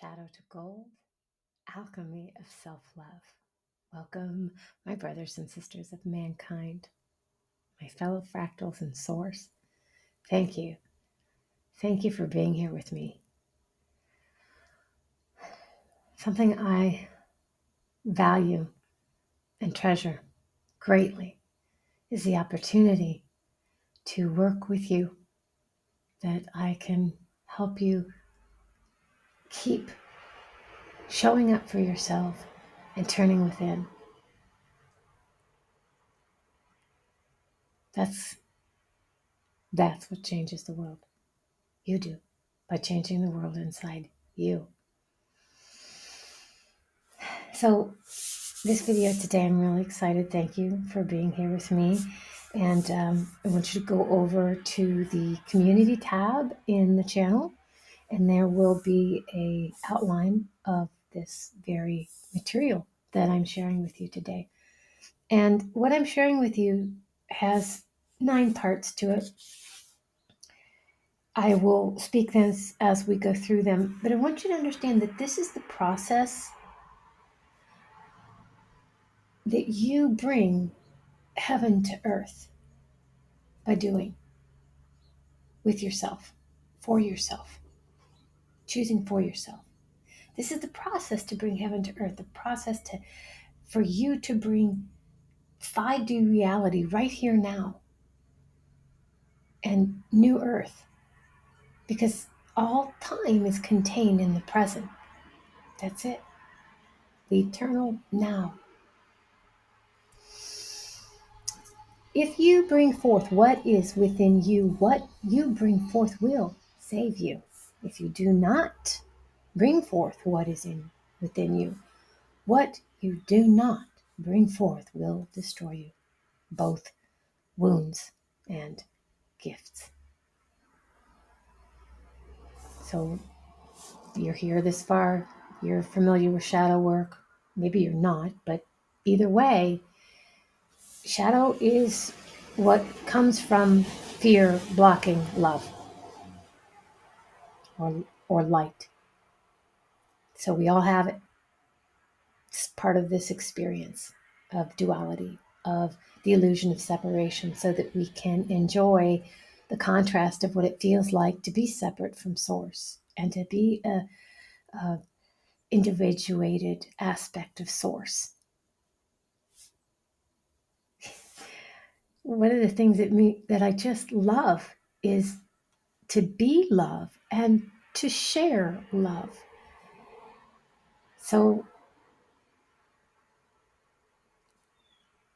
Shadow to Gold, Alchemy of Self-Love. Welcome, my brothers and sisters of mankind, my fellow fractals and source. Thank you. Thank you for being here with me. Something I value and treasure greatly is the opportunity to work with you, that I can help you keep showing up for yourself and turning within. That's what changes the world. You do, by changing the world inside you. So this video today, I'm really excited. Thank you for being here with me. And I want you to go over to the community tab in the channel, and there will be an outline of this very material that I'm sharing with you today. And what I'm sharing with you has 9 parts to it. I will speak this as we go through them, but I want you to understand that this is the process that you bring heaven to earth by doing with yourself, for yourself, choosing for yourself. This is the process to bring heaven to earth, the process for you to bring 5D reality right here now and new earth, because all time is contained in the present. That's it. The eternal now. If you bring forth what is within you, what you bring forth will save you. If you do not bring forth what is within you, what you do not bring forth will destroy you, both wounds and gifts. So you're here this far, you're familiar with shadow work, maybe you're not, but either way, shadow is what comes from fear blocking love or light. So we all have it. It's part of this experience of duality, of the illusion of separation, so that we can enjoy the contrast of what it feels like to be separate from source and to be a individuated aspect of source. One of the things that I just love is to be love and to share love. So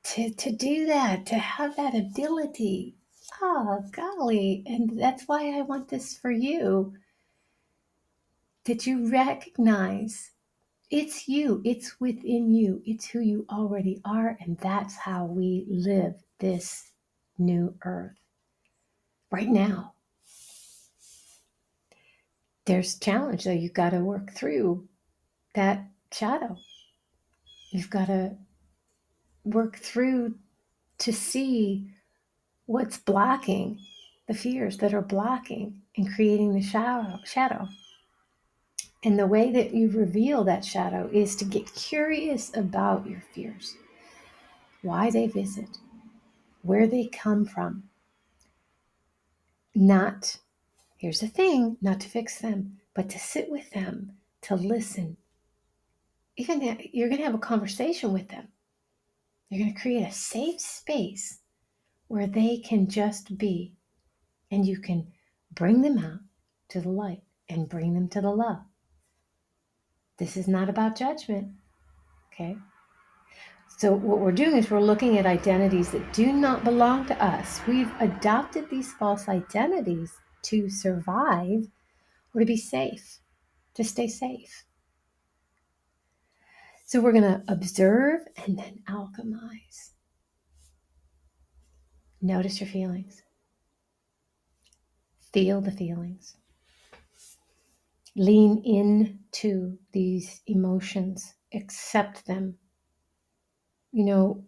to do that, to have that ability, oh golly, and that's why I want this for you, that you recognize it's you, it's within you, it's who you already are, and that's how we live this new earth right now. There's challenge, though. You've got to work through that shadow. You've got to work through to see what's blocking, the fears that are blocking and creating the shadow. And the way that you reveal that shadow is to get curious about your fears, why they visit, where they come from. Not, here's the thing, not to fix them, but to sit with them, to listen. Even that, you're going to have a conversation with them. You're going to create a safe space where they can just be, and you can bring them out to the light and bring them to the love. This is not about judgment, okay? So what we're doing is we're looking at identities that do not belong to us. We've adopted these false identities to survive or to be safe, to stay safe. So we're going to observe and then alchemize. Notice your feelings. Feel the feelings. Lean into these emotions. Accept them. You know,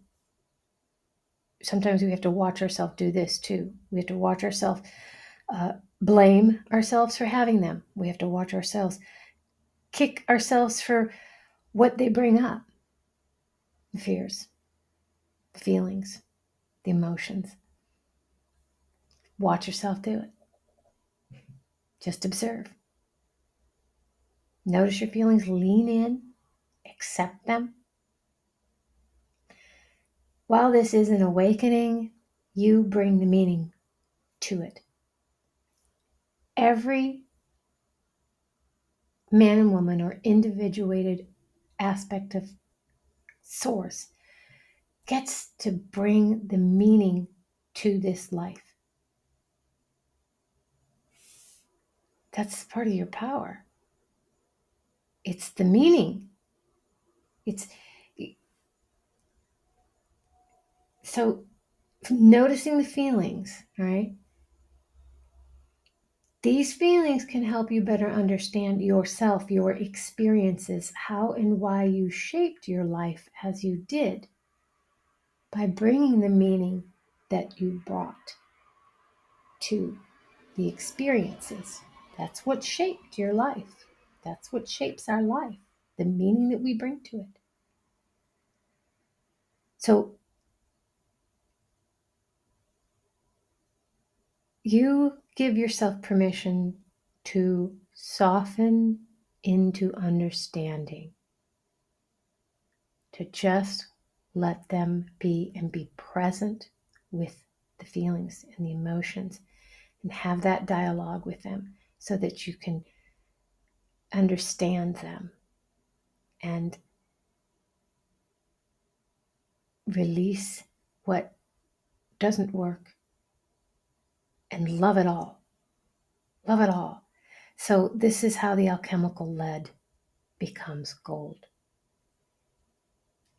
sometimes we have to watch ourselves do this too. We have to watch ourselves blame ourselves for having them. We have to watch ourselves kick ourselves for what they bring up. The fears, the feelings, the emotions. Watch yourself do it. Just observe. Notice your feelings, lean in, accept them. While this is an awakening, you bring the meaning to it. Every man and woman or individuated aspect of source gets to bring the meaning to this life. That's part of your power. It's the meaning. It's so noticing the feelings, right? These feelings can help you better understand yourself, your experiences, how and why you shaped your life as you did by bringing the meaning that you brought to the experiences. That's what shaped your life. That's what shapes our life, the meaning that we bring to it. So you give yourself permission to soften into understanding, to just let them be and be present with the feelings and the emotions and have that dialogue with them so that you can understand them and release what doesn't work and love it all. Love it all. So this is how the alchemical lead becomes gold.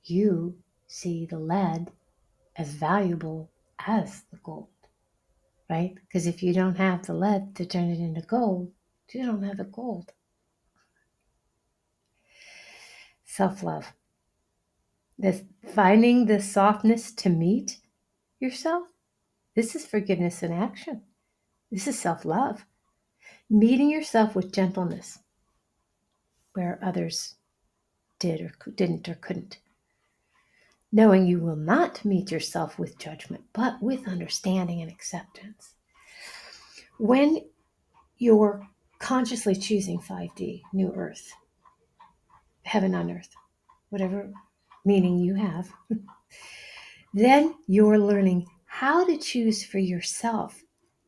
You see the lead as valuable as the gold, right? Because if you don't have the lead to turn it into gold, you don't have the gold. Self-love. This finding the softness to meet yourself. This is forgiveness in action. This is self-love. Meeting yourself with gentleness where others did or didn't or couldn't. Knowing you will not meet yourself with judgment, but with understanding and acceptance. When you're consciously choosing 5D, New Earth, heaven on earth, whatever meaning you have, then you're learning how to choose for yourself.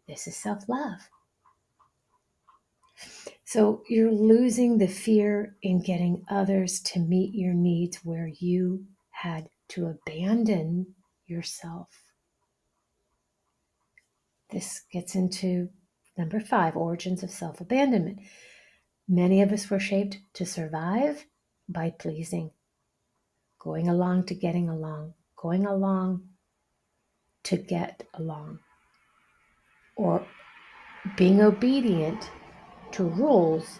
This is self-love. So you're losing the fear in getting others to meet your needs where you had to abandon yourself. This gets into number 5, origins of self-abandonment. Many of us were shaped to survive by pleasing, going along to getting along, going along to get along, or being obedient to rules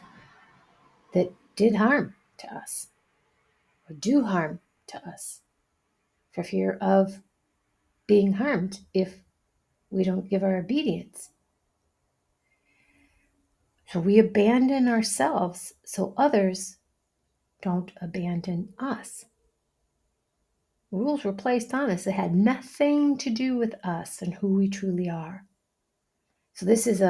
that did harm to us or do harm to us for fear of being harmed if we don't give our obedience. So we abandon ourselves so others don't abandon us. Rules were placed on us that had nothing to do with us and who we truly are. So this is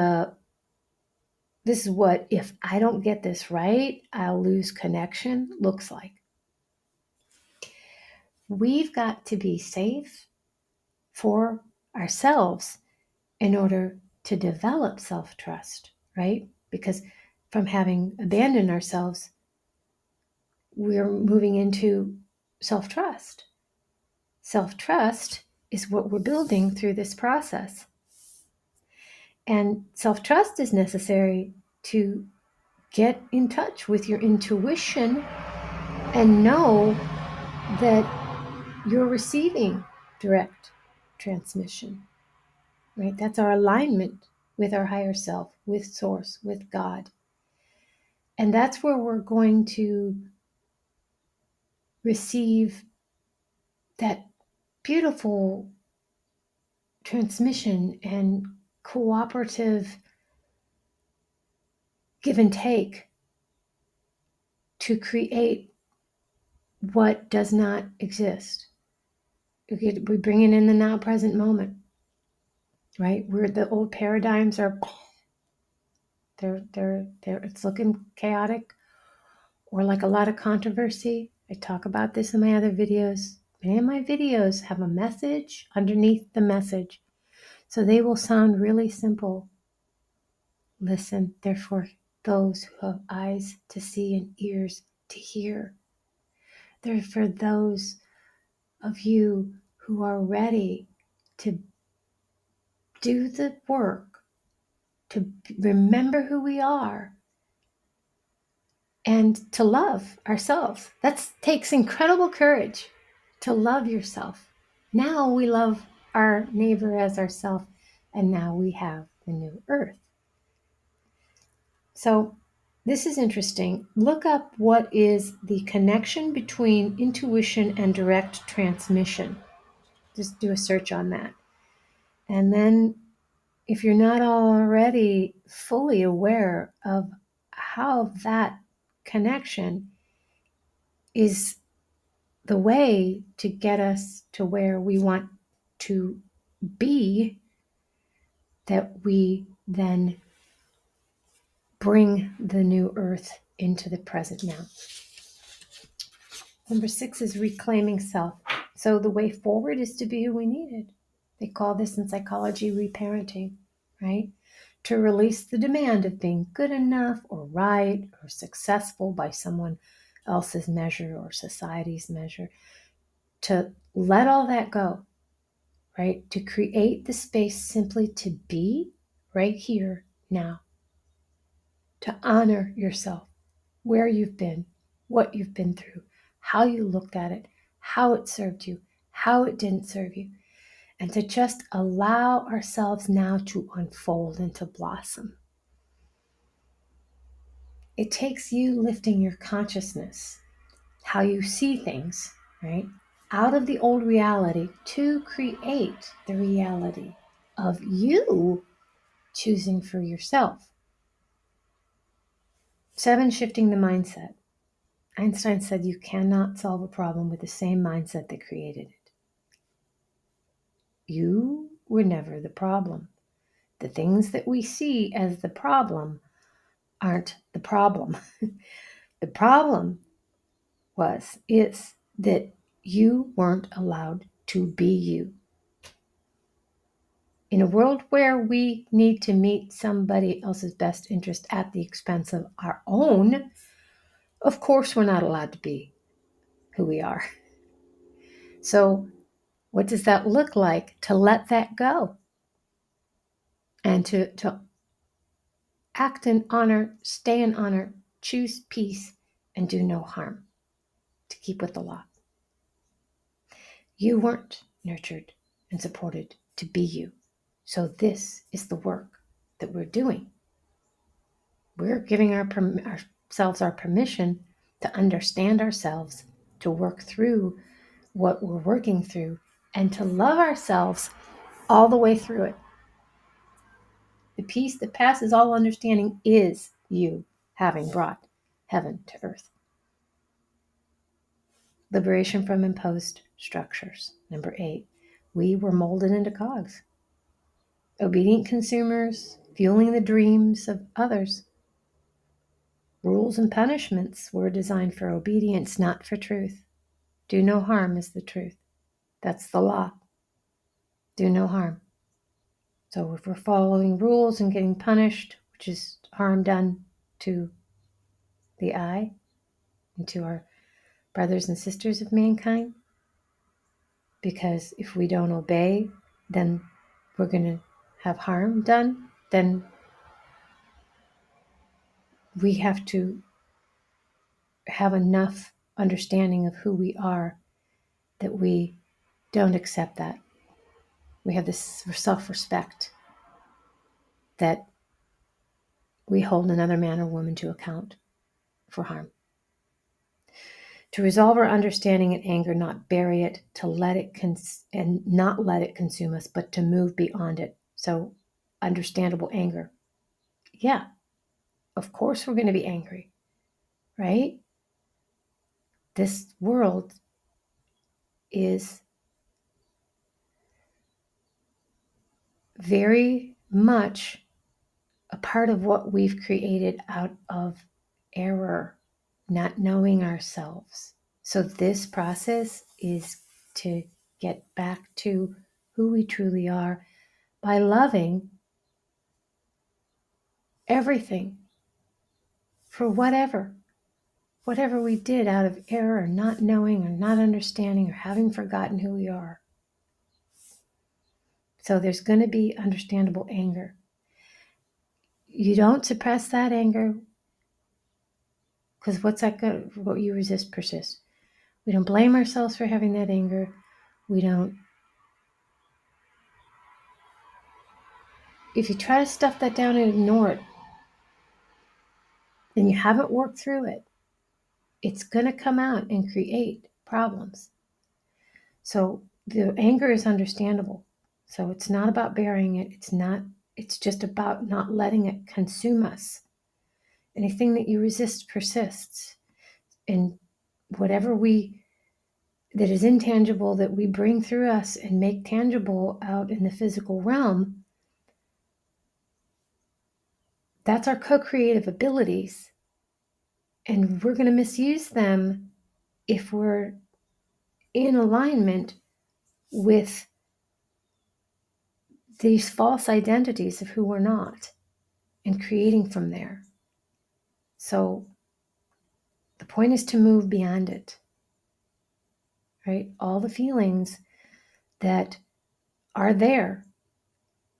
what, if I don't get this right, I'll lose connection, looks like. We've got to be safe for ourselves in order to develop self-trust, right? Because from having abandoned ourselves, we're moving into self-trust. Self-trust is what we're building through this process. And self-trust is necessary to get in touch with your intuition and know that you're receiving direct transmission, right? That's our alignment with our higher self, with Source, with God. And that's where we're going to receive that beautiful transmission and cooperative give and take to create what does not exist. We bring it in the now present moment, right? Where the old paradigms are, they're it's looking chaotic or like a lot of controversy. I talk about this in my other videos. Many of my videos have a message underneath the message. So they will sound really simple. Listen, therefore, those who have eyes to see and ears to hear. They're for those of you who are ready to do the work, to remember who we are, and to love ourselves. That takes incredible courage to love yourself. Now we love our neighbor as ourselves, and now we have the new earth. So this is interesting. Look up what is the connection between intuition and direct transmission. Just do a search on that. And then if you're not already fully aware of how that connection is the way to get us to where we want to be, that we then bring the new earth into the present now. Number 6 is reclaiming self. So the way forward is to be who we needed. They call this in psychology reparenting, right? To release the demand of being good enough or right or successful by someone else's measure or society's measure. To let all that go, right? To create the space simply to be right here now. To honor yourself, where you've been, what you've been through, how you looked at it, how it served you, how it didn't serve you, and to just allow ourselves now to unfold and to blossom. It takes you lifting your consciousness, how you see things, right, out of the old reality to create the reality of you choosing for yourself. 7, shifting the mindset. Einstein said you cannot solve a problem with the same mindset that created it. You were never the problem. The things that we see as the problem aren't the problem. The problem is that you weren't allowed to be you. In a world where we need to meet somebody else's best interest at the expense of our own, of course we're not allowed to be who we are. So what does that look like? To let that go and to act in honor, stay in honor, choose peace, and do no harm, to keep with the law. You weren't nurtured and supported to be you. So this is the work that we're doing. We're giving ourselves our permission to understand ourselves, to work through what we're working through, and to love ourselves all the way through it. The peace that passes all understanding is you having brought heaven to earth. Liberation from imposed structures. Number 8, we were molded into cogs. Obedient consumers, fueling the dreams of others. Rules and punishments were designed for obedience, not for truth. Do no harm is the truth. That's the law. Do no harm. So if we're following rules and getting punished, which is harm done to the I and to our brothers and sisters of mankind, because if we don't obey, then we're going to have harm done, then we have to have enough understanding of who we are that we don't accept that. We have this self-respect that we hold another man or woman to account for harm. To resolve our understanding and anger, not bury it, to let it and not let it consume us, but to move beyond it. So understandable anger. Yeah, of course we're going to be angry, right? This world is very much a part of what we've created out of error, not knowing ourselves. So this process is to get back to who we truly are by loving everything for whatever we did out of error, or not knowing, or not understanding, or having forgotten who we are. So there's going to be understandable anger. You don't suppress that anger, because what's that good? What you resist persists. We don't blame ourselves for having that anger. We don't. If you try to stuff that down and ignore it, then you haven't worked through it. It's going to come out and create problems. So the anger is understandable. So it's not about burying it. It's just about not letting it consume us. Anything that you resist persists. And whatever that is intangible that we bring through us and make tangible out in the physical realm, that's our co-creative abilities. And we're going to misuse them if we're in alignment with these false identities of who we're not and creating from there. So the point is to move beyond it, right? All the feelings that are there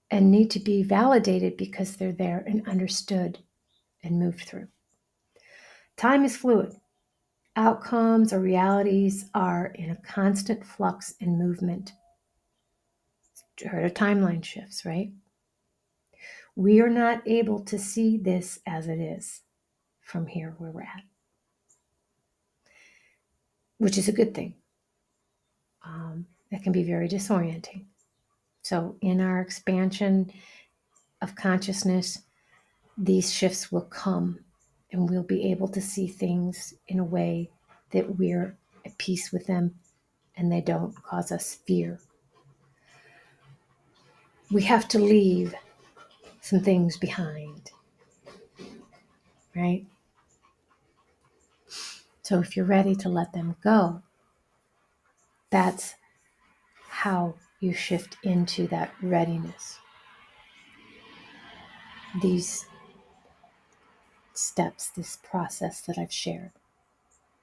and need to be validated because they're there and understood and moved through. Time is fluid. Outcomes or realities are in a constant flux and movement. Heard of timeline shifts, right? We are not able to see this as it is from here where we're at, which is a good thing. That can be very disorienting. So in our expansion of consciousness, these shifts will come and we'll be able to see things in a way that we're at peace with them and they don't cause us fear. We have to leave some things behind, right? So if you're ready to let them go, that's how you shift into that readiness. These steps, this process that I've shared.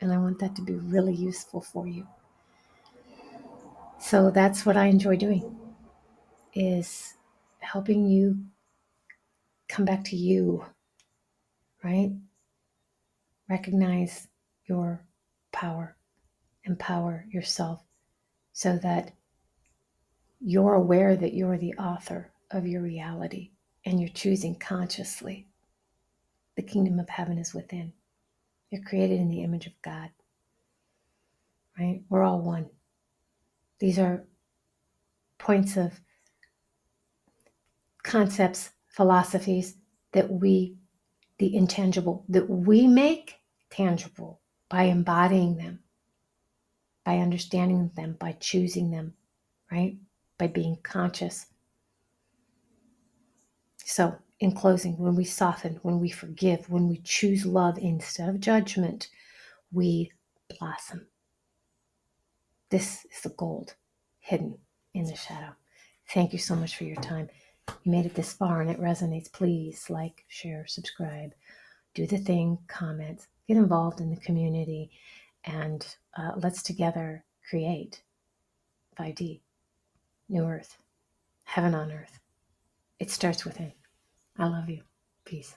And I want that to be really useful for you. So that's what I enjoy doing, is helping you come back to you, right? Recognize your power, empower yourself so that you're aware that you're the author of your reality and you're choosing consciously. The kingdom of heaven is within. You're created in the image of God, right? We're all one. These are points of concepts, philosophies that the intangible, that we make tangible by embodying them, by understanding them, by choosing them, right? By being conscious. So, in closing, when we soften, when we forgive, when we choose love instead of judgment, we blossom. This is the gold hidden in the shadow. Thank you so much for your time. You made it this far and it resonates. Please like, share, subscribe, do the thing, comment, get involved in the community, and let's together create 5D, New Earth, Heaven on Earth. It starts within. I love you. Peace.